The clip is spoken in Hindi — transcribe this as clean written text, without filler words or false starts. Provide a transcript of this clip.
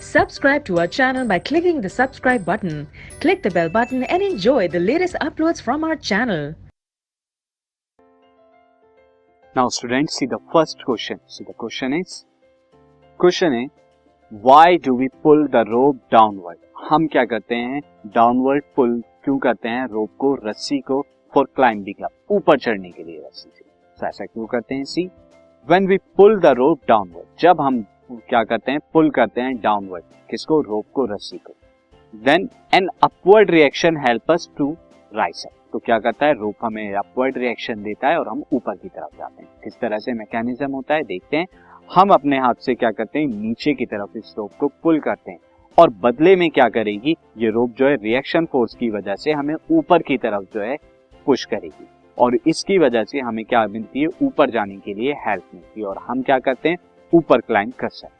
Subscribe to our channel by clicking the subscribe button. Click the bell button and enjoy the latest uploads from our channel. Now students, see the first question. So the question is why do we pull the rope downward? हम क्या करते हैं? डाउनवर्ड पुल क्यों करते हैं रोप को, रस्सी को, फॉर क्लाइंबिंग अप, ऊपर चढ़ने के लिए रस्सी से. तो ऐसा क्यों करते हैं? See, when we pull the rope downward, जब हम क्या करते हैं? पुल करते हैं डाउनवर्ड. किसको? रोप को, रस्सी को. Then an upward reaction help us to rise up. तो क्या करता है? रोप हमें अपवर्ड रिएक्शन देता है और हम ऊपर की तरफ जाते हैं. किस तरह से मैकेनिज्म होता है देखते हैं. हम अपने हाथ से क्या करते हैं? नीचे की तरफ इस रोप को पुल करते हैं और बदले में क्या करेगी? ये रोप जो है रिएक्शन फोर्स की वजह से हमें ऊपर की तरफ जो है पुश करेगी और इसकी वजह से हमें क्या मिलती है? ऊपर जाने के लिए हेल्प मिलती है और हम क्या करते हैं? ऊपर क्लाइंब कर सकते हैं.